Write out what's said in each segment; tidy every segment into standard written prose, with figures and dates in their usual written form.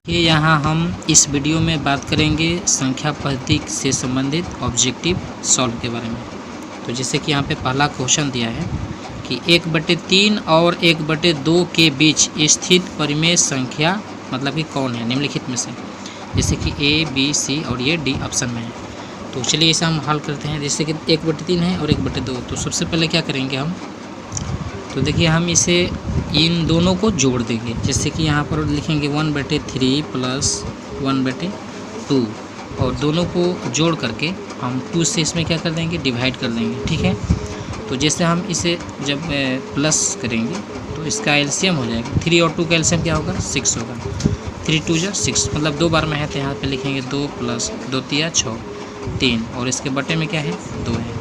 ये यहाँ हम इस वीडियो में बात करेंगे संख्या पद्धति से संबंधित ऑब्जेक्टिव सॉल्व के बारे में। तो जैसे कि यहाँ पे पहला क्वेश्चन दिया है कि 1/3 और 1/2 के बीच स्थित परिमेय संख्या मतलब कि कौन है निम्नलिखित में से, जैसे कि A, B, C और ये D ऑप्शन में है। तो चलिए इसे हम हल करते हैं। जैसे कि 1/3 है और 1/2, तो सबसे पहले क्या करेंगे हम, तो देखिए हम इसे इन दोनों को जोड़ देंगे। जैसे कि यहाँ पर लिखेंगे 1/3 प्लस 1/2 और दोनों को जोड़ करके हम 2 से इसमें क्या कर देंगे, डिवाइड कर देंगे। ठीक है, तो जैसे हम इसे जब प्लस करेंगे तो इसका एलसीएम हो जाएगा। 3 और 2 का एलसीएम क्या होगा, 6 होगा। 3 2 जा 6, मतलब 2 बार में है तो यहाँ पे लिखेंगे 2 प्लस 2 तिया 6 3 और इसके बटे में क्या है 2 है।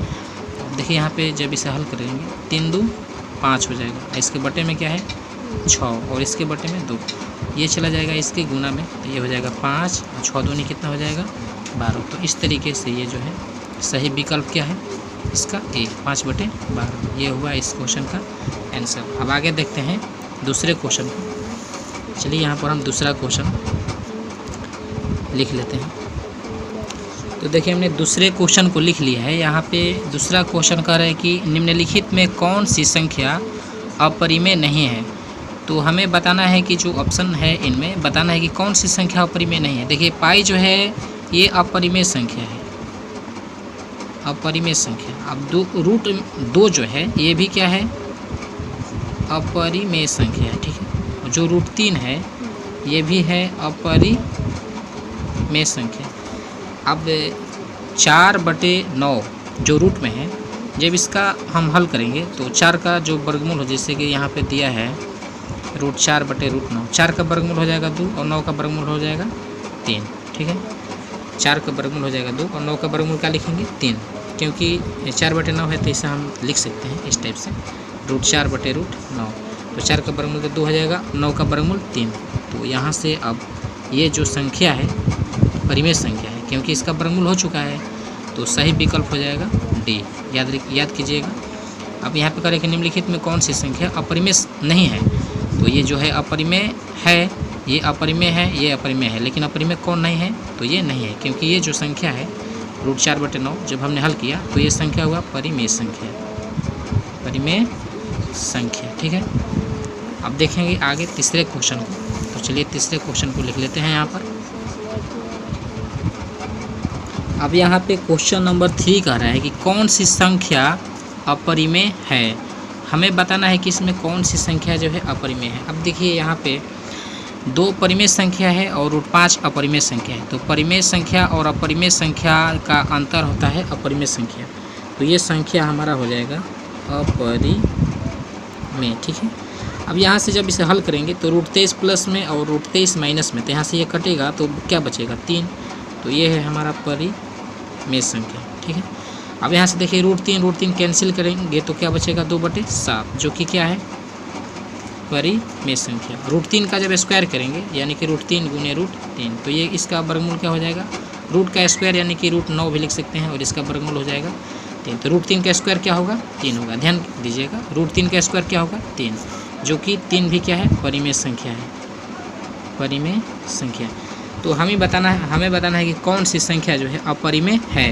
देखिए यहाँ पे जब इसे हल करेंगे 3 2 5 हो जाएगा, इसके बटे में क्या है 6 और इसके बटे में 2, ये चला जाएगा इसके गुना में तो ये हो जाएगा 5 और 6 दूनी कितना हो जाएगा 12। तो इस तरीके से ये जो है सही विकल्प क्या है इसका A, 5/12। ये हुआ इस क्वेश्चन का आंसर। अब आगे देखते हैं दूसरे क्वेश्चन को। चलिए यहाँ पर हम दूसरा क्वेश्चन लिख लेते हैं। तो देखिए हमने दूसरे क्वेश्चन को लिख लिया है। यहाँ पे दूसरा क्वेश्चन कह रहा है कि निम्नलिखित में कौन सी संख्या अपरिमेय नहीं है। तो हमें बताना है कि जो ऑप्शन है इनमें बताना है कि कौन सी संख्या अपरिमेय नहीं है। देखिए पाई जो है ये अपरिमेय संख्या है, अपरिमेय संख्या। अब √2 जो है ये भी क्या है, अपरिमेय संख्या है। ठीक है, जो √3 है ये भी है अपरिमेय संख्या। अब 4/9 जो रूट में है, जब इसका हम हल करेंगे तो 4 का जो वर्गमूल हो, जैसे कि यहाँ पे दिया है √4/9, 4 का वर्गमूल हो जाएगा 2 और 9 का वर्गमूल हो जाएगा 3। ठीक है, 4 का वर्गमूल हो जाएगा 2 और 9 का वर्गमूल क्या लिखेंगे 3, क्योंकि 4/9 है तो इसे हम लिख सकते हैं इस टाइप से √4/9। तो 4 का वर्गमूल तो 2 हो जाएगा, 9 का वर्गमूल 3। तो यहाँ से अब ये जो संख्या है परिमेय संख्या है, क्योंकि इसका वर्गमूल हो चुका है तो सही विकल्प हो जाएगा D। याद कीजिएगा। अब यहाँ पे करें कि निम्नलिखित में कौन सी संख्या अपरिमेय नहीं है। तो ये जो है अपरिमेय है, ये अपरिमेय है, ये अपरिमेय है, लेकिन अपरिमेय कौन नहीं है, तो ये नहीं है, क्योंकि ये जो संख्या है √4/9 जब हमने हल किया तो ये संख्या हुआ परिमेय संख्या, परिमेय संख्या। ठीक है, अब देखेंगे आगे तीसरे क्वेश्चन को। तो चलिए तीसरे क्वेश्चन को लिख लेते हैं यहाँ पर। अब यहाँ पे क्वेश्चन नंबर 3 कह रहा है कि कौन सी संख्या अपरिमेय है। हमें बताना है कि इसमें कौन सी संख्या जो है अपरिमेय है। अब देखिए यहाँ पे 2 परिमेय संख्या है और √5 अपरिमेय संख्या है। तो परिमेय संख्या और अपरिमेय संख्या का अंतर होता है अपरिमेय संख्या। तो ये संख्या हमारा हो जाएगा अपरिमेय। ठीक है, अब यहाँ से जब इसे हल करेंगे तो √23 प्लस में और √23 माइनस में, तो यहाँ से ये कटेगा तो क्या बचेगा 3। तो ये है हमारा परिमेय संख्या। ठीक है, अब यहाँ से देखिए √3 कैंसिल करेंगे तो क्या बचेगा 2/7, जो कि क्या है परिमेय संख्या। √3 का जब स्क्वायर करेंगे यानी कि √3 गुने √3, तो ये इसका वर्गमूल क्या हो जाएगा, रूट का स्क्वायर यानी कि √9 भी लिख सकते हैं और इसका वर्गमूल हो जाएगा 3। तो √3 का स्क्वायर क्या होगा 3 होगा। ध्यान दीजिएगा, √3 का स्क्वायर क्या होगा 3, जो कि 3 भी क्या है परिमेय संख्या है, परिमेय संख्या। तो हमें बताना है कि कौन सी संख्या जो है अपरिमेय है।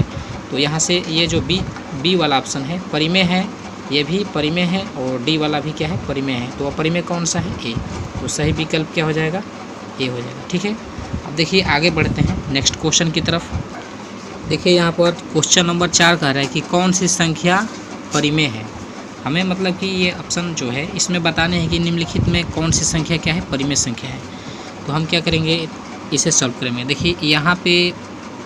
तो यहाँ से ये जो बी वाला ऑप्शन है परिमेय है, ये भी परिमेय है और डी वाला भी क्या है परिमेय है। तो अपरिमेय कौन सा है ए, तो सही विकल्प क्या हो जाएगा ए हो जाएगा। ठीक है, अब देखिए आगे बढ़ते हैं नेक्स्ट क्वेश्चन की तरफ। देखिए यहाँ पर क्वेश्चन नंबर 4 कह रहा है कि कौन सी संख्या परिमेय है। हमें मतलब कि ये ऑप्शन जो है इसमें बताने हैं कि निम्नलिखित में कौन सी संख्या क्या है परिमेय संख्या है। तो हम क्या करेंगे, इसे सॉल्व करेंगे। देखिए यहाँ पे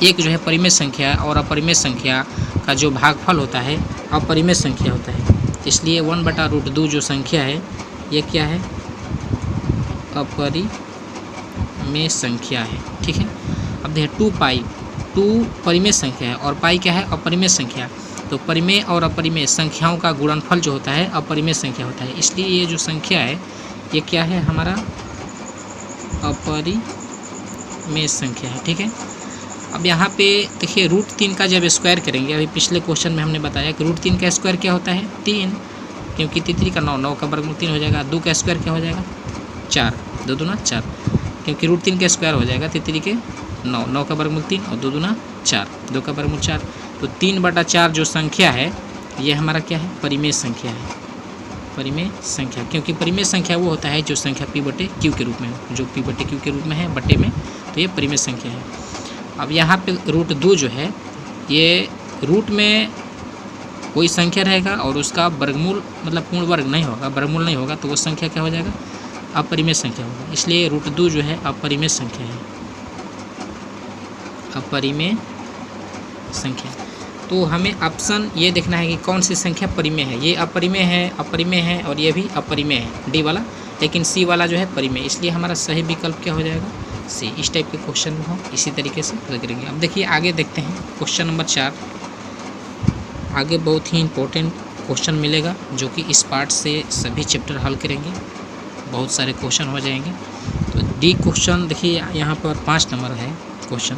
एक जो है परिमेय संख्या और अपरिमेय संख्या का जो भागफल होता है अपरिमेय संख्या होता है, इसलिए 1/√2 जो संख्या है ये क्या है अपरिमेय संख्या है। ठीक है, अब देखिए 2π 2 परिमेय संख्या है और पाई क्या है अपरिमेय संख्या। तो परिमेय और अपरिमेय संख्याओं का गुणनफल जो होता है अपरिमेय संख्या होता है, इसलिए ये जो संख्या है ये क्या है हमारा अपरिमेय संख्या है। ठीक है, अब यहाँ पे देखिए √3 का जब स्क्वायर करेंगे, अभी पिछले क्वेश्चन में हमने बताया कि √3 का स्क्वायर क्या होता है 3, क्योंकि 3 का 9 का वर्गमूल 3 हो जाएगा। 2 का स्क्वायर क्या हो जाएगा 4, 2 दूना 4। क्योंकि रूट 3 का स्क्वायर हो जाएगा 3 3 के 9, 9 का वर्गमूल 3 और 2 दूना 4, 2 का वर्गमूल 4। तो 3/4 जो संख्या है ये हमारा क्या है, परिमेय संख्या है, परिमेय संख्या। क्योंकि परिमेय संख्या वो होता है जो संख्या p/q के रूप में हो, जो p/q के रूप में है बट्टे में, तो ये परिमेय संख्या है। अब यहाँ पे रूट 2 जो है ये रूट में कोई संख्या रहेगा और उसका वर्गमूल मतलब पूर्ण वर्ग नहीं होगा, वर्गमूल नहीं होगा, तो वो संख्या क्या हो जाएगा, अपरिमेय संख्या होगा। इसलिए रूट 2 जो है अपरिमेय संख्या है, अपरिमेय संख्या। तो हमें ऑप्शन ये देखना है कि कौन सी संख्या परिमेय है। ये अपरिमेय है, अपरिमेय है और ये भी अपरिमेय है डी वाला, लेकिन सी वाला जो है परिमेय। इसलिए हमारा सही विकल्प क्या हो जाएगा, सी। इस टाइप के क्वेश्चन में हम इसी तरीके से हल करेंगे। अब देखिए आगे देखते हैं क्वेश्चन नंबर 4। आगे बहुत ही इम्पोर्टेंट क्वेश्चन मिलेगा जो कि इस पार्ट से सभी चैप्टर हल करेंगे, बहुत सारे क्वेश्चन हो जाएंगे। तो डी क्वेश्चन देखिए यहाँ पर 5 नंबर है क्वेश्चन।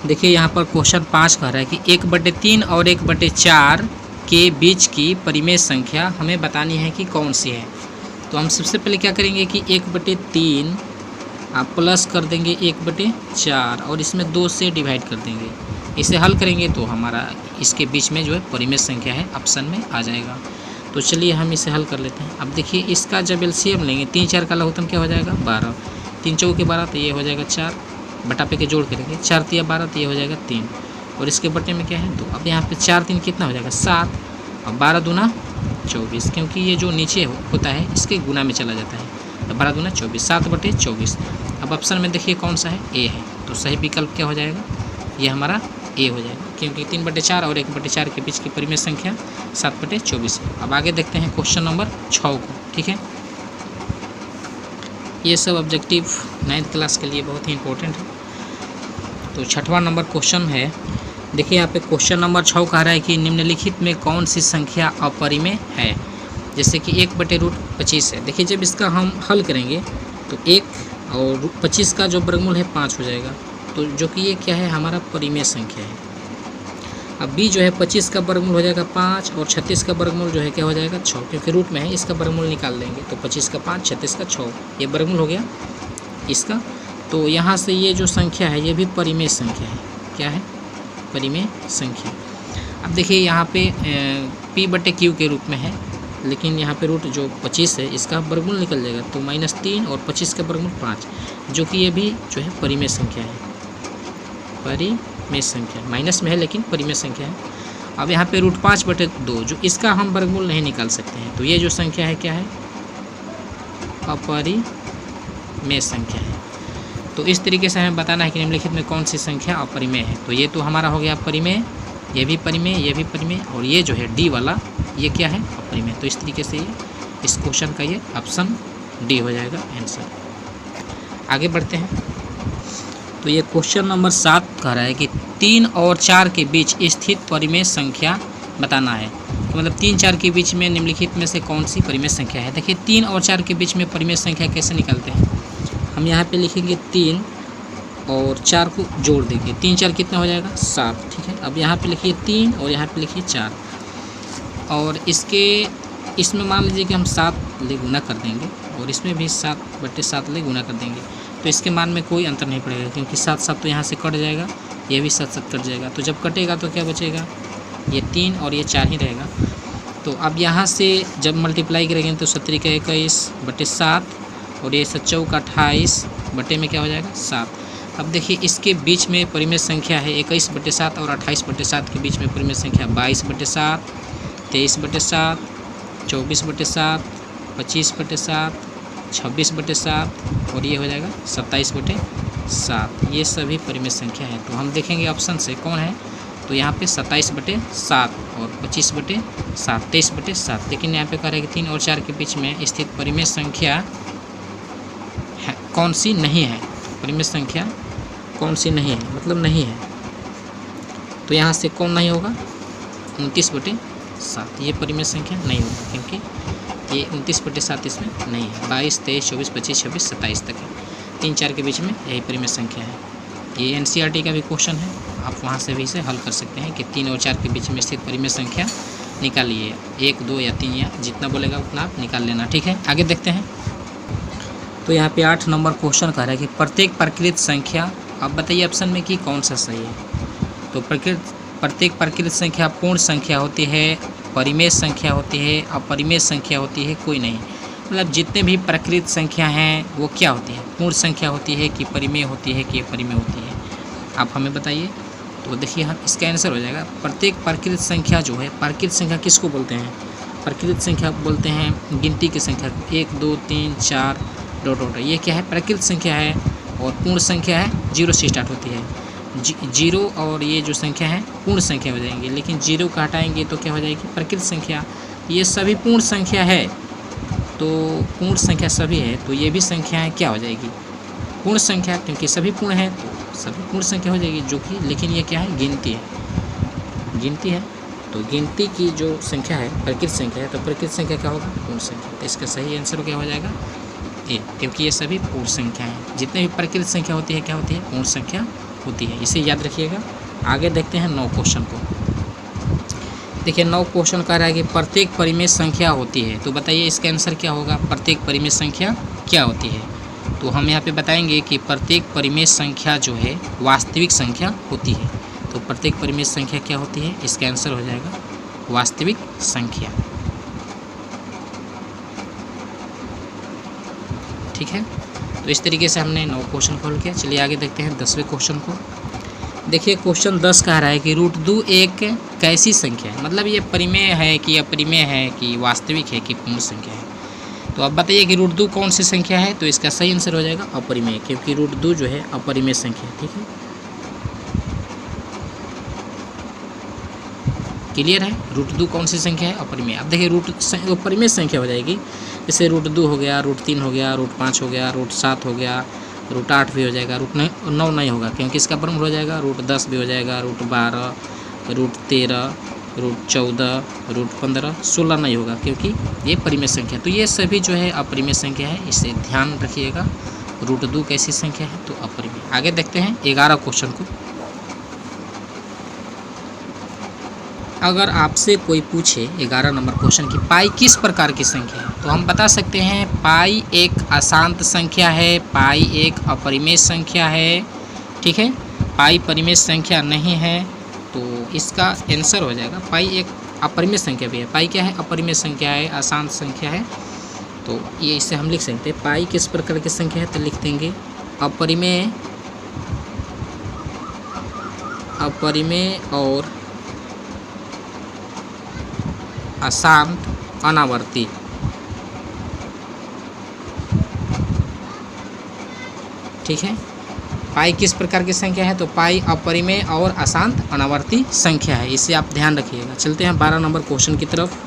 देखिए यहाँ पर क्वेश्चन 5 कह रहा है कि 1/3 और 1/4 के बीच की परिमेय संख्या हमें बतानी है कि कौन सी है। तो हम सबसे पहले क्या करेंगे कि 1/3 आप प्लस कर देंगे 1/4 और इसमें 2 से डिवाइड कर देंगे। इसे हल करेंगे तो हमारा इसके बीच में जो है परिमेय संख्या है ऑप्शन में आ जाएगा। तो चलिए हम इसे हल कर लेते हैं। अब देखिए इसका जब एलसीएम लेंगे 3 4 का लघुत्तम क्या हो जाएगा 12, 3 चौके के 12 तो ये हो जाएगा 4, बटा पे के जोड़ करेंगे 4 3 12 तो ये हो जाएगा 3 और इसके बटे में क्या है 2। अब यहाँ पे 4 3 कितना हो जाएगा 7 और 12 दूना 24, क्योंकि ये जो नीचे होता है इसके गुना में चला जाता है। तो 12 दूना 24, 7/24। अब ऑप्शन में देखिए कौन सा है, ए है। तो सही विकल्प क्या हो जाएगा, ये हमारा ए हो जाएगा, क्योंकि 3/4 और 1/4 के बीच की परिमेय संख्या 7/24 है। अब आगे देखते हैं क्वेश्चन नंबर 6 को। ठीक है, ये सब ऑब्जेक्टिव 9th क्लास के लिए बहुत ही इंपॉर्टेंट है। तो 6वां नंबर क्वेश्चन है। देखिए यहाँ पे क्वेश्चन नंबर 6 कह रहा है कि निम्नलिखित में कौन सी संख्या अपरिमेय है। जैसे कि 1/√25 है। देखिए जब इसका हम हल करेंगे तो 1 और 25 का जो वर्गमूल है 5 हो जाएगा, तो जो कि ये क्या है हमारा परिमेय संख्या है। अब b जो है 25 का वर्गमूल हो जाएगा 5 और 36 का वर्गमूल जो है क्या हो जाएगा 6, क्योंकि रूट में है, इसका वर्गमूल निकाल देंगे तो 25 का 5, 36 का 6, ये वर्गमूल हो गया इसका। तो यहाँ से ये जो संख्या है ये भी परिमेय संख्या है। क्या है, परिमेय संख्या। अब देखिए यहाँ पे p/q के रूप में है, लेकिन यहाँ पे रूट जो 25 है इसका वर्गमूल निकल जाएगा तो -3 और 25 का वर्गमूल 5, जो कि ये भी जो है परिमेय संख्या है, परिमेय संख्या। माइनस में है लेकिन परिमेय संख्या है। अब यहाँ पे √5/2 जो इसका हम वर्गमूल नहीं निकाल सकते हैं, तो ये जो संख्या है क्या है, अपरिमेय संख्या है। तो इस तरीके से हमें बताना है कि निम्नलिखित में कौन सी संख्या अपरिमेय है। तो ये तो हमारा हो गया परिमेय, ये भी परिमेय, ये भी परिमेय, और ये जो है डी वाला ये क्या है, अपरिमेय। तो इस तरीके से ये इस क्वेश्चन का ये ऑप्शन डी हो जाएगा आंसर। आगे बढ़ते हैं। तो ये क्वेश्चन नंबर 7 कह रहा है कि 3 और 4 के बीच स्थित परिमेय संख्या बताना है। तो मतलब 3 4 के बीच में निम्नलिखित में से कौन सी परिमेय संख्या है। देखिए 3 और 4 के बीच में परिमेय संख्या कैसे निकालते हैं, हम यहाँ पे लिखेंगे 3 और 4 को जोड़ देंगे, 3 4 कितना हो जाएगा 7। ठीक है, अब यहाँ पे लिखिए 3 और यहाँ पे लिखिए 4 और इसमें मान लीजिए कि हम 7 ले गुना कर देंगे और इसमें भी 7/7 ले गुना कर देंगे, तो इसके मान में कोई अंतर नहीं पड़ेगा, क्योंकि 7 तो यहाँ से कट जाएगा, ये भी 7 कट जाएगा। तो जब कटेगा तो क्या बचेगा, ये 3 और ये 4 ही रहेगा। तो अब यहाँ से जब मल्टीप्लाई करेंगे तो 7 का 21/7 और ये 7 का 28 बटे में क्या हो जाएगा 7। अब देखिए इसके बीच में परिमेय संख्या है 21/7 और 28/7 के बीच में परिमेय संख्या 22/7, 23/7, 24/7, 25/7, 26/7 और ये हो जाएगा 27/7। ये सभी परिमेय संख्या है। तो हम देखेंगे ऑप्शन से कौन है, तो यहाँ पे 27/7 और 25/7, 23/7। लेकिन यहाँ पे कह रहा है कि 3 और 4 के बीच में स्थित परिमेय संख्या है कौन सी नहीं है, परिमेय संख्या कौन सी नहीं है, मतलब नहीं है। तो यहाँ से कौन नहीं होगा, 29/7 ये परिमेय संख्या नहीं होगा, क्योंकि ये 29/7 इसमें नहीं है। 22, 23, 24, 25, 26, 27 तक है। 3 4 के बीच में यही परिमेय संख्या है। ये NCERT का भी क्वेश्चन है, आप वहाँ से भी इसे हल कर सकते हैं कि 3 और 4 के बीच में स्थित परिमेय संख्या निकालिए। 1, 2 या 3 या जितना बोलेगा उतना आप निकाल लेना। ठीक है, आगे देखते हैं। तो यहाँ पे 8 नंबर क्वेश्चन कह रहा है कि प्रत्येक प्रकृत संख्या, अब बताइए ऑप्शन में कि कौन सा सही है। तो प्रत्येक प्रकृत संख्या पूर्ण संख्या होती है, परिमेय संख्या होती है, अपरिमेय संख्या होती है, कोई नहीं। मतलब जितने भी प्रकृत संख्या हैं वो क्या होती है, पूर्ण संख्या होती है कि परिमेय होती है कि अपरिमेय होती है, आप हमें बताइए। तो देखिए हम इसका आंसर हो जाएगा प्रत्येक प्रकृत संख्या जो है, प्रकृत संख्या किसको बोलते हैं, प्रकृत संख्या बोलते हैं गिनती की संख्या, 1 2 3 4 डॉट, ये क्या है, प्रकृत संख्या है। और पूर्ण संख्या है 0 से स्टार्ट होती है, 0 और ये जो संख्या है पूर्ण संख्या हो जाएंगी, लेकिन 0 का हटाएंगे तो क्या हो जाएगी, प्रकृत संख्या। ये सभी पूर्ण संख्या है, तो पूर्ण संख्या सभी है, तो ये भी संख्याएं क्या हो जाएगी, पूर्ण संख्या, क्योंकि सभी पूर्ण है तो सभी पूर्ण संख्या हो जाएगी, जो कि लेकिन ये क्या है, गिनती है, गिनती है। तो गिनती की जो संख्या है प्रकृत संख्या है, तो प्रकृत संख्या क्या होगा, पूर्ण संख्या। तो इसका सही आंसर क्या हो जाएगा ए, क्योंकि ये सभी पूर्ण संख्या हैं। जितने भी प्रकृत संख्या होती है क्या होती है, पूर्ण संख्या होती है, इसे याद रखिएगा। आगे देखते हैं 9 क्वेश्चन को। देखिए 9 क्वेश्चन कह रहा है कि प्रत्येक परिमेय संख्या होती है, तो बताइए इसका आंसर क्या होगा, प्रत्येक परिमेय संख्या क्या होती है। तो हम यहाँ पे बताएंगे कि प्रत्येक परिमेय संख्या जो है वास्तविक संख्या होती है। तो प्रत्येक परिमेय संख्या क्या होती है, इसका आंसर हो जाएगा वास्तविक संख्या, ठीक है। तो इस तरीके से हमने 9 क्वेश्चन खोल किया। चलिए आगे देखते हैं 10वें क्वेश्चन को। देखिए क्वेश्चन 10 कह रहा है कि √2 एक कैसी संख्या है, मतलब ये परिमेय है कि अपरिमेय है कि वास्तविक है कि पूर्ण संख्या है। तो अब बताइए कि √2 कौन सी संख्या है, तो इसका सही आंसर हो जाएगा अपरिमेय, क्योंकि √2 जो है अपरिमेय संख्या है, ठीक है। क्लियर है, √2 कौन सी संख्या है, अपरिमेय। अब देखिए परिमेय संख्या हो जाएगी, जैसे √2 हो गया, √3 हो गया, √5 हो गया, √7 हो गया, √8 भी हो जाएगा, √9 नहीं होगा क्योंकि इसका वर्गमूल हो जाएगा, √10 भी हो जाएगा, √12, √13, √14, √15, 16 नहीं होगा क्योंकि ये परिमेय संख्या। तो ये सभी जो है अपरिमेय संख्या है, इसे ध्यान रखिएगा। √2 कैसी संख्या है, तो अपरिमेय। आगे देखते हैं 11 क्वेश्चन को। अगर आपसे कोई पूछे 11 नंबर क्वेश्चन की पाई किस प्रकार की संख्या है, तो हम बता सकते हैं पाई एक अशांत संख्या है, पाई एक अपरिमेय संख्या है, ठीक है। पाई परिमेय संख्या नहीं है, तो इसका आंसर हो जाएगा पाई एक अपरिमेय संख्या भी है। पाई क्या है, अपरिमेय संख्या है, अशांत संख्या है, तो ये इसे हम लिख सकते हैं पाई किस प्रकार की संख्या है, तो लिख देंगे अपरिमेय, अपरिमेय और अशांत अनावर्ती, ठीक है। पाई किस प्रकार की संख्या है, तो पाई अपरिमेय और अशांत अनावर्ती संख्या है, इसे आप ध्यान रखिएगा। चलते हैं 12 नंबर क्वेश्चन की तरफ।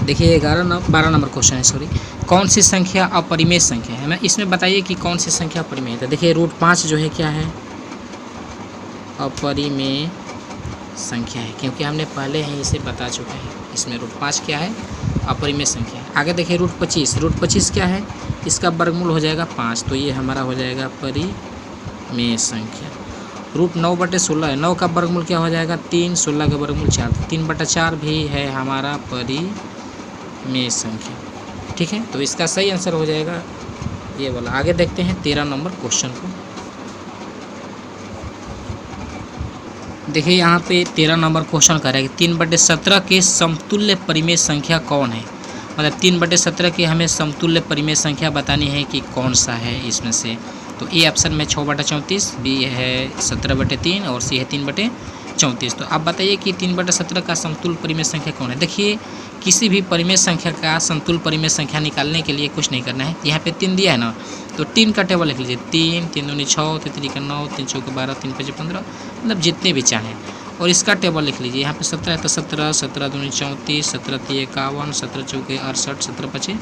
देखिए 12 नंबर क्वेश्चन है, सॉरी। कौन सी संख्या अपरिमेय संख्या है, मैं इसमें बताइए कि कौन सी संख्या अपरिमेय है। तो देखिए √5 जो है क्या है, अपरिमेय संख्या है, क्योंकि हमने पहले ही इसे बता चुके हैं। इसमें √5 क्या है, अपरिमेय संख्या है। आगे देखिए √25 क्या है, इसका वर्गमूल हो जाएगा 5, तो ये हमारा हो जाएगा परिमेय संख्या। √9/16 है, 9 का वर्गमूल क्या हो जाएगा 3, 16 का वर्गमूल 4, 3/4 भी है हमारा परिमेय संख्या, ठीक है। तो इसका सही आंसर हो जाएगा ये वाला। आगे देखते हैं 13 नंबर क्वेश्चन को। देखिए यहाँ पे 13 नंबर क्वेश्चन कर रहा है कि 3/17 के समतुल्य परिमेय संख्या कौन है, मतलब 3/17 की हमें समतुल्य परिमेय संख्या बतानी है कि कौन सा है इसमें से। तो ए ऑप्शन में 6/34, बी है 17/3 और सी है 3/34। तो आप बताइए कि 3/17 का समतुल्य परिमेय संख्या कौन है। देखिए किसी भी परिमेय संख्या का समतुल्य परिमेय संख्या निकालने के लिए कुछ नहीं करना है, यहाँ पे 3 दिया है ना, तो 3 का टेबल लिख लीजिए, 3, 3 दूनी 6, 3 3 9, 3 4 12, 3 5 15, मतलब जितने भी चाहें। और इसका टेबल लिख लीजिए, यहाँ पे 17 है तो 17, 17 दूनी 34, 17 3 51, 17 4 68, 17 5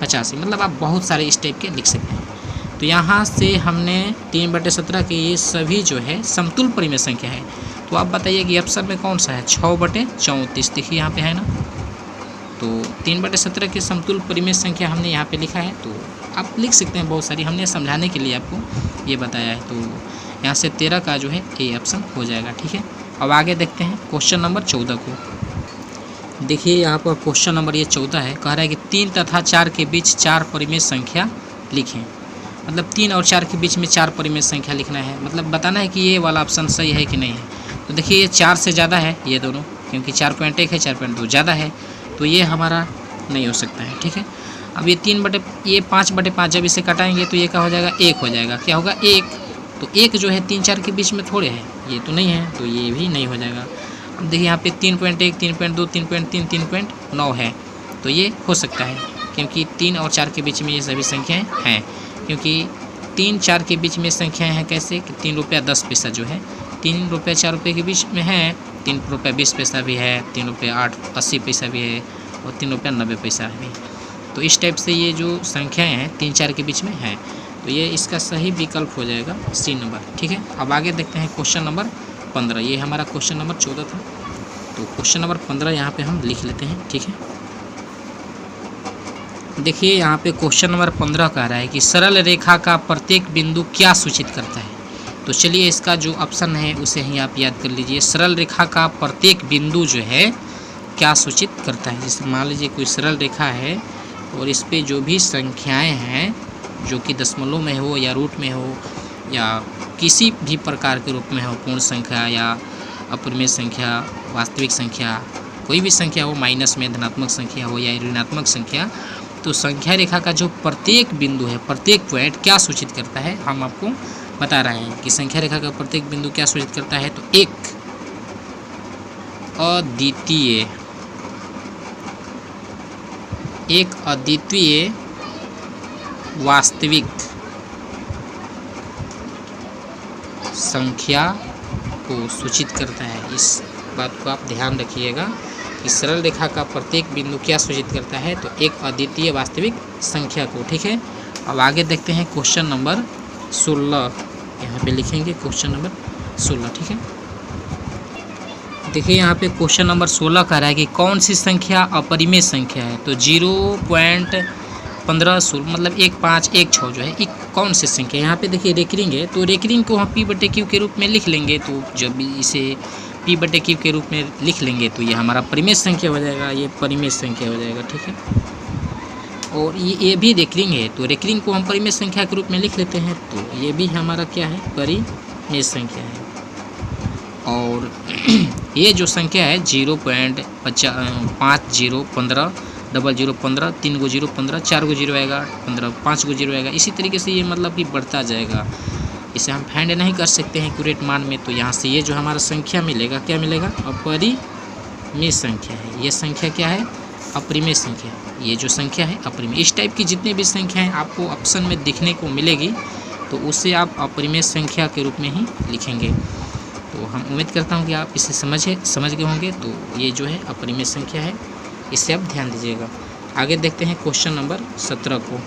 85, मतलब आप बहुत सारे इस टाइप के लिख सकते हैं। तो यहाँ से हमने 3/17 के ये सभी जो है समतुल्य परिमेय संख्या है। तो आप बताइए कि ऑप्शन में कौन सा है, 6/34, देखिए यहाँ पे है ना। तो 3/17 के समतुल्य परिमेय संख्या हमने यहाँ पे लिखा है, तो आप लिख सकते हैं बहुत सारी, हमने समझाने के लिए आपको ये बताया है। तो यहाँ से 13 का जो है ए ऑप्शन हो जाएगा, ठीक है। अब आगे देखते हैं क्वेश्चन नंबर 14 को। देखिए यहाँ पर क्वेश्चन नंबर ये 14 है, कह रहा है कि 3 तथा 4 के बीच 4 परिमेय संख्या लिखें। मतलब 3 और 4 के बीच में 4 परिमेय संख्या लिखना है, मतलब बताना है कि ये वाला ऑप्शन सही है कि नहीं है। तो देखिए ये 4 से ज़्यादा है ये दोनों, क्योंकि 4.1 है 4.2 ज़्यादा है, तो ये हमारा नहीं हो सकता है। ठीक है, अब ये 5/5 जब इसे कटाएंगे तो ये क्या हो जाएगा, 1 हो जाएगा। क्या होगा, 1। तो 1 जो है 3 4 के बीच में थोड़े है, ये तो नहीं है, तो ये भी नहीं हो जाएगा। अब देखिए यहाँ पे 3.1 3.2 3.3 3.9 है, तो ये हो सकता है, क्योंकि 3 और 4 के बीच में ये सभी संख्याएँ हैं। क्योंकि 3 4 के बीच में संख्याएँ हैं कैसे कि 3 रुपया 10 पैसा जो है 3 रुपया 4 रुपये के बीच में है, 3 रुपया 20 पैसा भी है, 3 रुपया 80 पैसा भी है, और 3 रुपया 90 पैसा भी। तो इस टाइप से ये जो संख्याएँ हैं 3 4 के बीच में हैं, तो ये इसका सही विकल्प हो जाएगा सी नंबर। ठीक है, अब आगे देखते हैं क्वेश्चन नंबर 15। ये हमारा क्वेश्चन नंबर 14 था, तो क्वेश्चन नंबर 15 यहाँ पे हम लिख लेते हैं। ठीक है, देखिए यहाँ पे क्वेश्चन नंबर 15 कह रहा है कि सरल रेखा का प्रत्येक बिंदु क्या सूचित करता है। तो चलिए इसका जो ऑप्शन है उसे ही आप याद कर लीजिए। सरल रेखा का प्रत्येक बिंदु जो है क्या सूचित करता है। जैसे मान लीजिए कोई सरल रेखा है और इस पे जो भी संख्याएं हैं जो कि दशमलव में हो या रूट में हो या किसी भी प्रकार के रूप में हो, पूर्ण संख्या या अपरिमेय संख्या, वास्तविक संख्या, कोई भी संख्या हो, माइनस में धनात्मक संख्या हो या ऋणात्मक संख्या, तो संख्या रेखा का जो प्रत्येक बिंदु है, प्रत्येक पॉइंट क्या सूचित करता है, हम आपको बता रहे हैं कि संख्या रेखा का प्रत्येक बिंदु क्या सूचित करता है। तो एक अद्वितीय वास्तविक संख्या को सूचित करता है। इस बात को आप ध्यान रखिएगा कि सरल रेखा का प्रत्येक बिंदु क्या सूचित करता है, तो एक अद्वितीय वास्तविक संख्या को। ठीक है, अब आगे देखते हैं क्वेश्चन नंबर 16। यहाँ पे लिखेंगे क्वेश्चन नंबर 16। ठीक है, देखिए यहाँ पे क्वेश्चन नंबर 16 कह रहा है कि कौन सी संख्या अपरिमेय संख्या है। तो 0.15 मतलब 1 5 1 6 जो है एक कौन सी संख्या। यहाँ पे देखिए रेकरिंग है, तो रेकरिंग को हम p/q के रूप में लिख लेंगे। तो जब इसे p/q के रूप में लिख लेंगे तो ये हमारा परिमेय संख्या हो जाएगा, ये परिमेय संख्या हो जाएगा। ठीक है, और ये भी रेकरिंग है, तो रेकरिंग को हम परिमेय संख्या के रूप में लिख लेते हैं, तो ये भी हमारा क्या है, परिमेय संख्या है। और ये जो संख्या है 0.50 15 00 15 3 को 0 15 4 को 0 आएगा 15 5 को 0 आएगा। इसी तरीके से ये मतलब कि बढ़ता जाएगा, इसे हम फाइंड नहीं कर सकते हैं एक्यूरेट मान में। तो यहाँ से ये जो हमारा संख्या मिलेगा, क्या मिलेगा, अपरिमेय संख्या है। ये संख्या क्या है, अपरिमेय संख्या। ये जो संख्या है अपरिमेय। इस टाइप की जितनी भी संख्याएं आपको ऑप्शन में दिखने को मिलेगी तो उसे आप अपरिमेय संख्या के रूप में ही लिखेंगे। तो हम उम्मीद करता हूँ कि आप इसे समझ गए होंगे। तो ये जो है अपरिमेय संख्या है, इसे आप ध्यान दीजिएगा। आगे देखते हैं क्वेश्चन नंबर 17 को।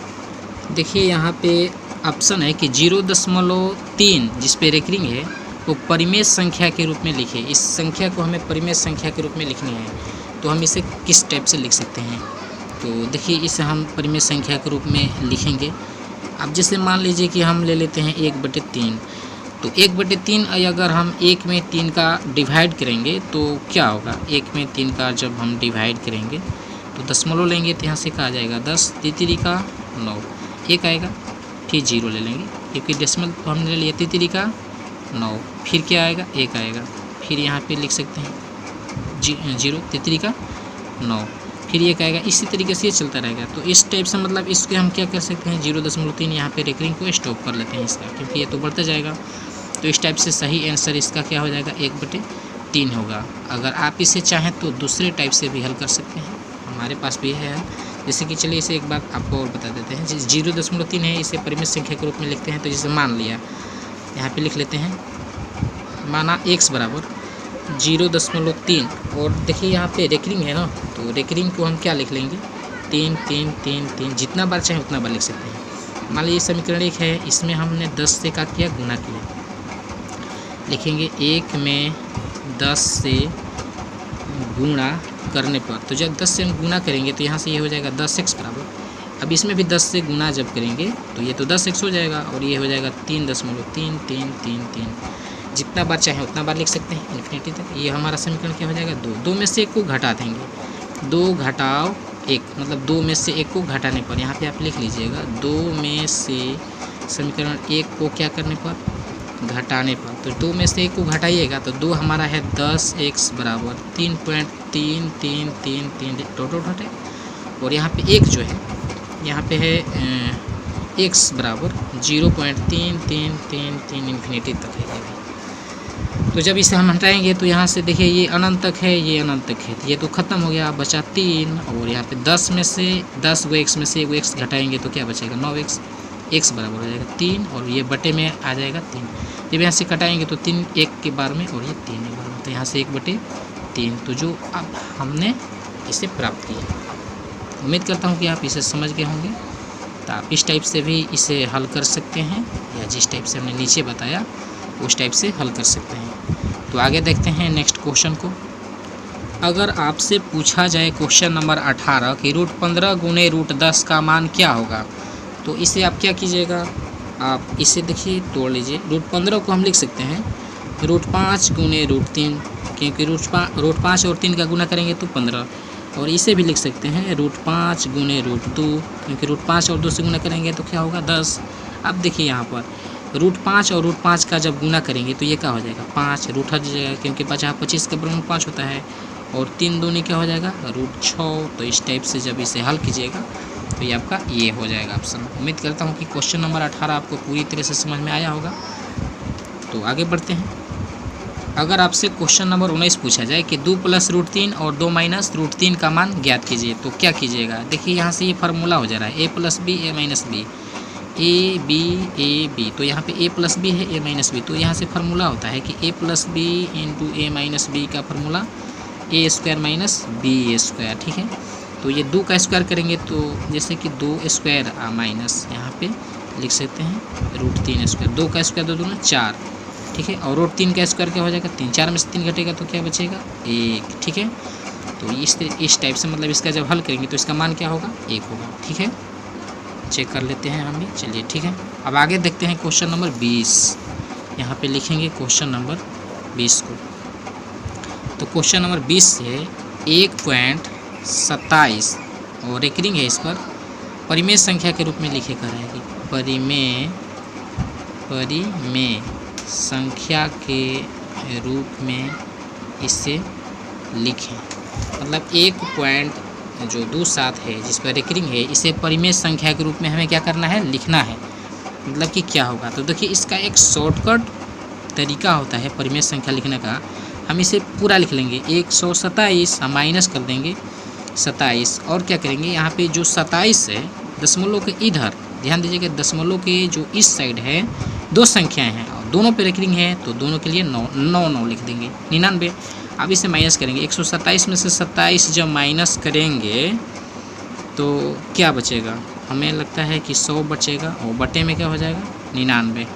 देखिए यहाँ पे ऑप्शन है कि 0.3 जिस पे रेकरिंग है वो परिमेय संख्या के रूप में लिखे। इस संख्या को हमें परिमेय संख्या के रूप में लिखनी है, तो हम इसे किस टाइप से लिख सकते हैं। तो देखिए इसे हम परिमेय संख्या के रूप में लिखेंगे। अब जैसे मान लीजिए कि हम ले लेते हैं 1/3, तो 1/3 अगर हम 1 में 3 का डिवाइड करेंगे तो क्या होगा, 1 में 3 का जब हम डिवाइड करेंगे तो दशमलव लेंगे तो यहाँ से कहा जाएगा 10 3 का 9 1 आएगा, फिर 0 ले लेंगे क्योंकि डेसिमल तो हमने ले लिया 3 का 9, फिर क्या आएगा 1 आएगा, फिर यहाँ पे लिख सकते हैं 0 3 का 9, फिर 1 आएगा। इसी तरीके से ये चलता रहेगा। तो इस टाइप से मतलब इसके हम क्या कर सकते हैं 0.3 यहाँ पे रेकरिंग को स्टॉप कर लेते हैं इसका, क्योंकि ये तो बढ़ता जाएगा। तो इस टाइप से सही आंसर इसका क्या हो जाएगा 1/3 होगा। अगर आप इसे चाहें तो दूसरे टाइप से भी हल कर सकते हैं, हमारे पास भी है। जैसे कि चलिए इसे एक बात आपको और बता देते हैं। 0.3 है, इसे परिमेय संख्या के रूप में लिखते हैं। तो जैसे मान लिया यहाँ पे लिख लेते हैं, माना x बराबर 0.3 और देखिए यहाँ पे रेकरिंग है ना, तो रेकरिंग को हम क्या लिख लेंगे 3 3 3 3, जितना बार चाहे उतना बार लिख सकते हैं। मान लीजिए समीकरण 1 है, इसमें हमने 10 से क्या किया, गुना किया। लिखेंगे 1 में 10 से गुणा करने पर, तो जब 10 से हम गुना करेंगे तो यहाँ से ये हो जाएगा 10x बराबर। अब इसमें भी 10 से गुना जब करेंगे तो ये तो 10x हो जाएगा और ये हो जाएगा 3.33333। जितना बार चाहे उतना बार लिख सकते हैं इन्फिनिटी तक। ये हमारा समीकरण क्या हो जाएगा 2 में से 1 को घटा देंगे 2 घटाव 1, मतलब 2 में से 1 को घटाने पर, यहाँ पे आप लिख लीजिएगा 2 में से समीकरण 1 को क्या करने पर, घटाने पर। तो 2 में से 1 को घटाइएगा तो 2 हमारा है 10x बराबर 3.3333 डॉट डॉट है, और यहाँ पे 1 जो है यहाँ पे है x बराबर 0.3333 इन्फिनिटी तक है ये भी। तो जब इसे हम हटाएंगे तो यहाँ से देखिए ये अनंत तक है, ये अनंत तक है, ये तो ख़त्म हो गया, बचा 3, और यहाँ पे 10 में से 10 गो x में से 1 x घटाएंगे तो क्या बचेगा 9x, x बराबर हो जाएगा 3, और ये बटे में आ जाएगा 3। जब यहाँ से कटाएंगे तो 3 1 के बार में और ये 3 एक बार में, तो यहाँ से 1/3, तो जो अब हमने इसे प्राप्त किया। उम्मीद करता हूँ कि आप इसे समझ गए होंगे। तो आप इस टाइप से भी इसे हल कर सकते हैं, या जिस टाइप से हमने नीचे बताया उस टाइप से हल कर सकते हैं। तो आगे देखते हैं नेक्स्ट क्वेश्चन को। अगर आपसे पूछा जाए क्वेश्चन नंबर 18 कि √15 गुणे √10 का मान क्या होगा, तो इसे आप क्या कीजिएगा, आप इसे देखिए तोड़ लीजिए। √15 को हम लिख सकते हैं √5 गुणे √3, क्योंकि √5 और 3 का गुना करेंगे तो 15, और इसे भी लिख सकते हैं √5 गुणे √2, क्योंकि √5 और 2 से गुना करेंगे तो क्या होगा 10। अब देखिए यहाँ पर √5 और √5 का जब गुना करेंगे तो ये क्या हो जाएगा 5, रूट हट जाएगा, क्योंकि 25 का वर्गमूल 5 होता है, और 3 दूनी क्या हो जाएगा √6। तो इस टाइप से जब इसे हल कीजिएगा तो ये आपका ये हो जाएगा ऑप्शन। उम्मीद करता हूँ कि क्वेश्चन नंबर 18 आपको पूरी तरह से समझ में आया होगा। तो आगे बढ़ते हैं। अगर आपसे क्वेश्चन नंबर 19 पूछा जाए कि 2 + √3 और 2 - √3 का मान ज्ञात कीजिए, तो क्या कीजिएगा। देखिए यहाँ से ये फार्मूला हो जा रहा है a + b a - b, A B, तो यहाँ पे a + b है a - b, तो यहाँ से फार्मूला होता है कि a + b × a - b का फार्मूला a² - b², ठीक है। तो ये 2 का स्क्वायर करेंगे तो जैसे कि 2² माइनस यहाँ पे लिख सकते हैं √3², 2 का स्क्वायर 2 दूना 4, ठीक है, और √3 का स्क्वायर क्या हो जाएगा 3, 4 में से 3 घटेगा तो क्या बचेगा 1, ठीक है। तो इस टाइप से मतलब इसका जब हल करेंगे तो इसका मान क्या होगा 1 होगा, ठीक है। चेक कर लेते हैं हम भी, चलिए ठीक है। अब आगे देखते हैं क्वेश्चन नंबर 20। यहाँ पे लिखेंगे क्वेश्चन नंबर 20 को। तो क्वेश्चन नंबर 20 है 1.27 और रेकरिंग है, इस पर परिमेय संख्या के रूप में लिखे कर रहा है कि परिमेय संख्या के रूप में इसे लिखें। मतलब 1.27 है जिस पर रेकरिंग है, इसे परिमेय संख्या के रूप में हमें क्या करना है, लिखना है। मतलब कि क्या होगा, तो देखिए इसका एक शॉर्टकट तरीका होता है परिमेय संख्या लिखने का। हम इसे पूरा लिख लेंगे 127, हम माइनस कर देंगे 27, और क्या करेंगे यहाँ पे जो 27 है दशमलव के इधर ध्यान दीजिएगा, दशमलव के जो इस साइड है 2 संख्याएं हैं और दोनों पे रेकरिंग है, तो दोनों के लिए 9 लिख देंगे 99। अब इसे माइनस करेंगे 127 में से 27 जब माइनस करेंगे तो क्या बचेगा, हमें लगता है कि 100 बचेगा, और बटे में क्या हो जाएगा 99।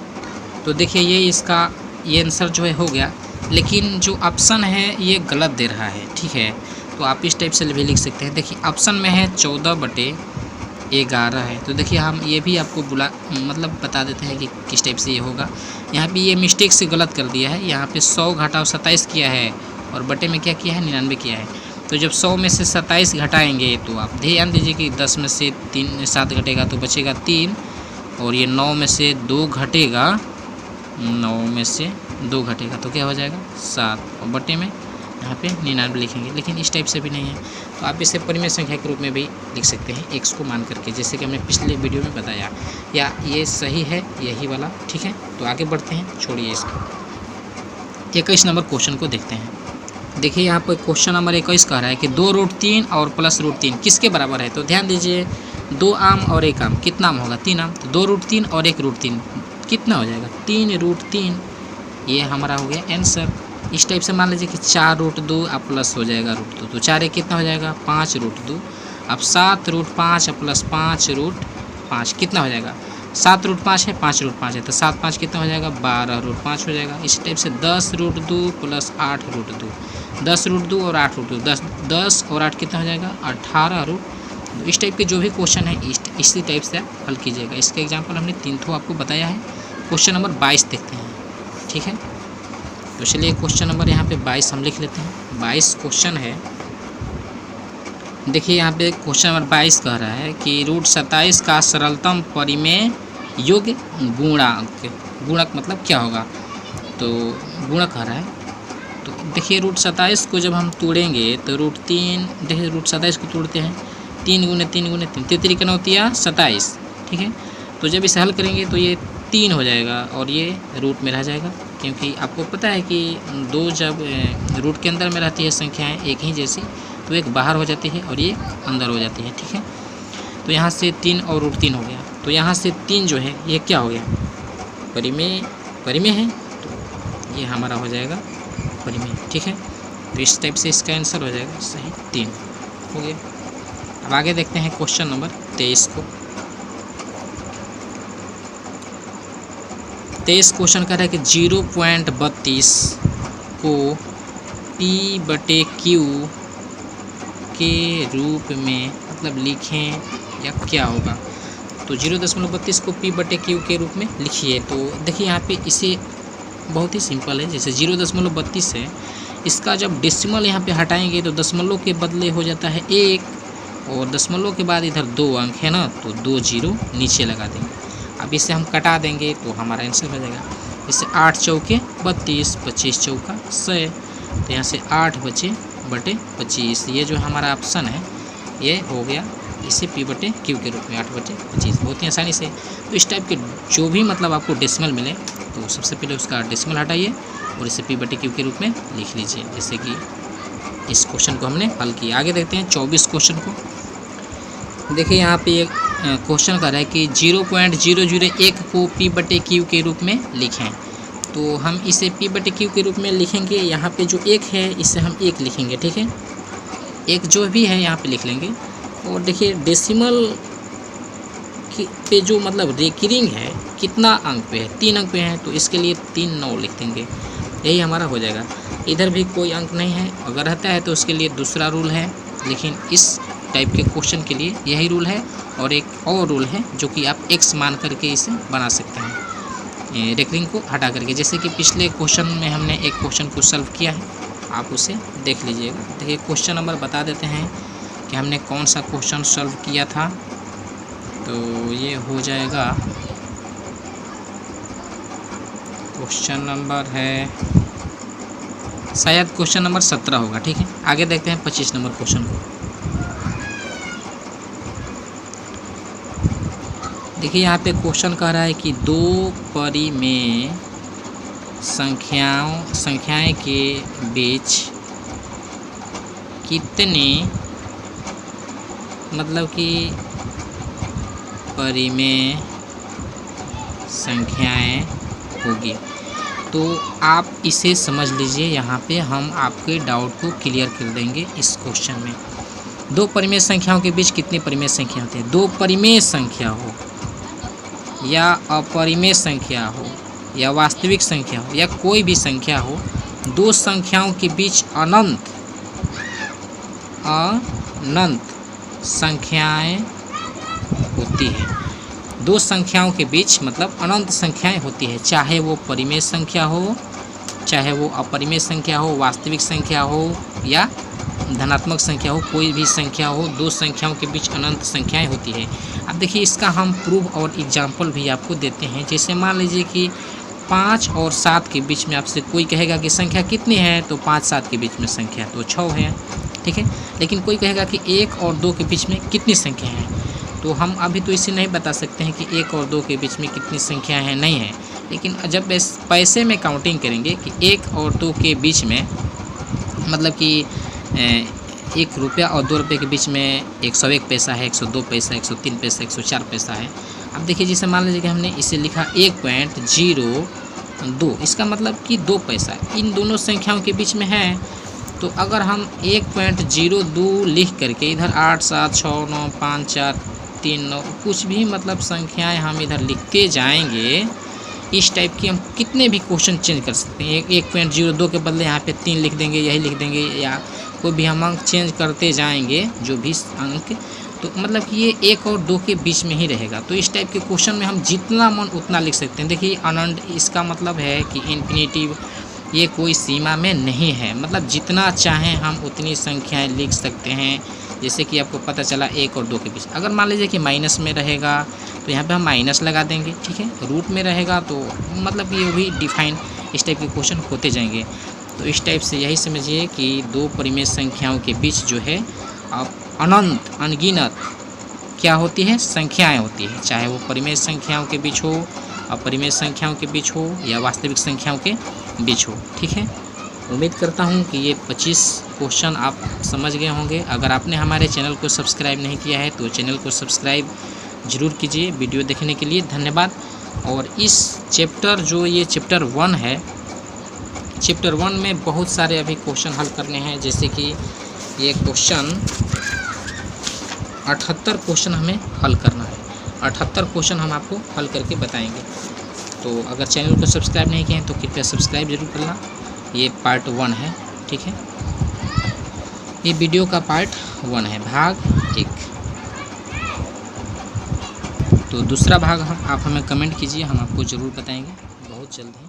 तो देखिए ये इसका ये आंसर जो है हो गया, लेकिन जो ऑप्शन है ये गलत दे रहा है, ठीक है। तो आप इस टाइप से भी लिख सकते हैं। देखिए ऑप्शन में है 14/11 है, तो देखिए हम ये भी आपको मतलब बता देते हैं कि किस टाइप से ये होगा। यहाँ पे ये मिस्टेक से गलत कर दिया है, यहाँ पे 100 घटाव 27 किया है और बटे में क्या किया है 99 किया है। तो जब 100 में से 27 घटाएंगे तो आप ध्यान दीजिए कि 10 में से 7 घटेगा तो बचेगा 3, और ये 9 में से 2 घटेगा, 9 में से 2 घटेगा तो क्या हो जाएगा 7, और बटे में यहाँ पे 99 लिखेंगे। लेकिन इस टाइप से भी नहीं है, तो आप इसे परिमेय संख्या के रूप में भी लिख सकते हैं x को मान करके, जैसे कि हमने पिछले वीडियो में बताया, या ये सही है यही वाला, ठीक है। तो आगे बढ़ते हैं, छोड़िए इसको। 21 नंबर क्वेश्चन को देखते हैं। देखिए यहाँ पर क्वेश्चन नंबर 21 कह रहा है कि 2 √3 और प्लस √3 किसके बराबर है। तो ध्यान दीजिए 2 आम और 1 आम, कितना आम होगा 3 आम, तो 2 √3 और 1 √3 कितना हो जाएगा 3 √3, ये हमारा हो गया आंसर। इस टाइप से मान लीजिए कि 4 √2 अब प्लस हो जाएगा √2, तो 4 कितना हो जाएगा 5 √2। अब 7 √5 प्लस 5 √5 कितना हो जाएगा 7 √5 है 5 √5 है, तो 7 5 कितना हो जाएगा 12 √5 हो जाएगा। इस टाइप से 10 √2 प्लस 8 √2, 10 √2 और 8 √2, 10 और 8 कितना हो जाएगा 18 √2। इस टाइप के जो भी क्वेश्चन है इसी टाइप से आप हल कीजिएगा। इसका एग्जाम्पल हमने 3 ठो आपको बताया है। क्वेश्चन नंबर 22 देखते हैं, ठीक है। तो चलिए क्वेश्चन नंबर यहाँ पे 22 हम लिख लेते हैं। 22 क्वेश्चन है देखिए यहाँ पे क्वेश्चन नंबर 22 कह रहा है कि रूट 27 का सरलतम परिमेय योग्य गुणांक, गुणक मतलब क्या होगा, तो गुणक कह रहा है। तो देखिए रूट 27 को जब हम तोड़ेंगे तो रूट 3, देखिए रूट 27 को तोड़ते हैं 3 गुने 3 गुने 3, 33 का 9 27, ठीक है। तो जब इसे हल करेंगे तो ये 3 हो जाएगा और ये रूट में रह जाएगा, क्योंकि आपको पता है कि दो जब रूट के अंदर में रहती है संख्याएं एक ही जैसी, तो एक बाहर हो जाती है और ये अंदर हो जाती है, ठीक है। तो यहाँ से 3 और रूट 3 हो गया, तो यहाँ से 3 जो है ये क्या हो गया, परिमेय है, तो ये हमारा हो जाएगा परिमेय, ठीक है। तो इस टाइप से इसका आंसर हो जाएगा सही 3 हो गया। अब आगे देखते हैं क्वेश्चन नंबर 23 को। 23 क्वेश्चन कर रहा है कि 0.32 को P/Q के रूप में मतलब लिखें या क्या होगा, तो 0.32 को P/Q के रूप में लिखिए। तो देखिए यहाँ पे इसे बहुत ही सिंपल है, जैसे 0.32 है, इसका जब डेसिमल यहाँ पे हटाएंगे तो दशमलव के बदले हो जाता है 1, और दशमलव के बाद इधर 2 अंक है ना, तो 2 जीरो नीचे लगा देंगे। अब इसे हम कटा देंगे तो हमारा आंसर हो जाएगा, इससे 8 चौके 32, 25 चौका 100, तो यहाँ से 8 बचे बटे 25, ये जो हमारा ऑप्शन है ये हो गया, इसे P/Q के रूप में 8 बटे 25, बहुत ही आसानी से। तो इस टाइप के जो भी मतलब आपको डेसिमल मिले तो सबसे पहले उसका डेसिमल हटाइए और इसे P/Q के रूप में लिख लीजिए, जैसे कि इस क्वेश्चन को हमने हल किया। आगे देखते हैं 24 क्वेश्चन को। देखिए यहाँ पे एक क्वेश्चन कर रहा है कि 0.001 को P/Q के रूप में लिखें, तो हम इसे P/Q के रूप में लिखेंगे। यहाँ पे जो 1 है इसे हम 1 लिखेंगे, ठीक है, 1 जो भी है यहाँ पे लिख लेंगे। और देखिए डेसिमल पे जो मतलब रेकरिंग है कितना अंक पे है, 3 अंक पे है, तो इसके लिए 3 9 लिख देंगे, यही हमारा हो जाएगा। इधर भी कोई अंक नहीं है, अगर रहता है तो उसके लिए दूसरा रूल है, लेकिन इस टाइप के क्वेश्चन के लिए यही रूल है। और एक और रूल है जो कि आप x मान करके इसे बना सकते हैं, रेकरिंग को हटा करके, जैसे कि पिछले क्वेश्चन में हमने एक क्वेश्चन को सॉल्व किया है, आप उसे देख लीजिएगा। देखिए क्वेश्चन नंबर बता देते हैं कि हमने कौन सा क्वेश्चन सॉल्व किया था, तो ये हो जाएगा क्वेश्चन नंबर है शायद क्वेश्चन नंबर 17 होगा, ठीक है। आगे देखते हैं 25 नंबर क्वेश्चन को। देखिए यहाँ पे क्वेश्चन कह रहा है कि 2 परिमेय संख्याएं के बीच कितने मतलब कि परिमेय संख्याएं होगी, तो आप इसे समझ लीजिए। यहाँ पे हम आपके डाउट को क्लियर कर देंगे इस क्वेश्चन में। 2 परिमेय संख्याओं के बीच कितनी परिमेय संख्या होती है, 2 परिमेय संख्या हो या अपरिमेय संख्या हो या वास्तविक संख्या हो या कोई भी संख्या हो, 2 संख्याओं के बीच अनंत संख्याएं होती है। 2 संख्याओं के बीच मतलब अनंत संख्याएं होती है, चाहे वो परिमेय संख्या हो, चाहे वो अपरिमेय संख्या हो, वास्तविक संख्या हो या धनात्मक संख्या हो, कोई भी संख्या हो, 2 संख्याओं के बीच अनंत संख्याएं होती है। अब देखिए इसका हम प्रूफ और एग्जाम्पल भी आपको देते हैं। जैसे मान लीजिए कि 5 और 7 के बीच में आपसे कोई कहेगा कि संख्या कितनी है, तो 5-7 के बीच में संख्या तो 6 है, ठीक है। लेकिन कोई कहेगा कि 1 और 2 के बीच में कितनी संख्या है, तो हम अभी तो इसे नहीं बता सकते हैं कि 1 और 2 के बीच में कितनी संख्या है, नहीं है। लेकिन जब पैसे में काउंटिंग करेंगे कि 1 और 2 के बीच में मतलब कि 1 रुपया और 2 रुपये के बीच में 101 पैसा है, 102 पैसा, 103 पैसा, 104 पैसा है। अब देखिए जैसे मान लीजिए कि हमने इसे लिखा 1.02, इसका मतलब कि 2 पैसा इन दोनों संख्याओं के बीच में है। तो अगर हम 1.02 लिख करके इधर 8 7 6 9 5 4 3 9 कुछ भी मतलब संख्याएं हम इधर लिखते जाएंगे, इस टाइप की हम कितने भी क्वेश्चन चेंज कर सकते हैं। 1.02 के बदले यहाँ पे 3 लिख देंगे, यही लिख देंगे, या कोई भी हम अंक चेंज करते जाएंगे, जो भी अंक, तो मतलब कि ये 1 और 2 के बीच में ही रहेगा। तो इस टाइप के क्वेश्चन में हम जितना मन उतना लिख सकते हैं। देखिए अनंत, इसका मतलब है कि इन्फिनिटिव, ये कोई सीमा में नहीं है, मतलब जितना चाहें हम उतनी संख्याएं लिख सकते हैं, जैसे कि आपको पता चला 1 और 2 के बीच। अगर मान लीजिए कि माइनस में रहेगा तो यहाँ पे हम माइनस लगा देंगे, ठीक है। रूट में रहेगा तो मतलब ये भी डिफाइन, इस टाइप के क्वेश्चन होते जाएंगे। तो इस टाइप से यही समझिए कि दो परिमेय संख्याओं के बीच जो है आप अनंत अनगिनत क्या होती है, संख्याएं होती है, चाहे वो परिमेय संख्याओं के बीच हो, अपरिमेय संख्याओं के बीच हो या वास्तविक संख्याओं के बीच हो, ठीक है। उम्मीद करता हूँ कि ये 25 क्वेश्चन आप समझ गए होंगे। अगर आपने हमारे चैनल को सब्सक्राइब नहीं किया है तो चैनल को सब्सक्राइब ज़रूर कीजिए। वीडियो देखने के लिए धन्यवाद। और इस चैप्टर जो ये चैप्टर 1 है, चैप्टर 1 में बहुत सारे अभी क्वेश्चन हल करने हैं। जैसे कि ये क्वेश्चन 78 क्वेश्चन हमें हल करना है। 78 क्वेश्चन हम आपको हल करके बताएंगे। तो अगर चैनल को सब्सक्राइब नहीं किए हैं तो कृपया सब्सक्राइब जरूर करना। ये पार्ट 1 है, ठीक है। ये वीडियो का पार्ट 1 है, भाग 1। तो दूसरा भाग आप हमें कमेंट कीजिए, हम आपको ज़रूर बताएंगे बहुत जल्द ही।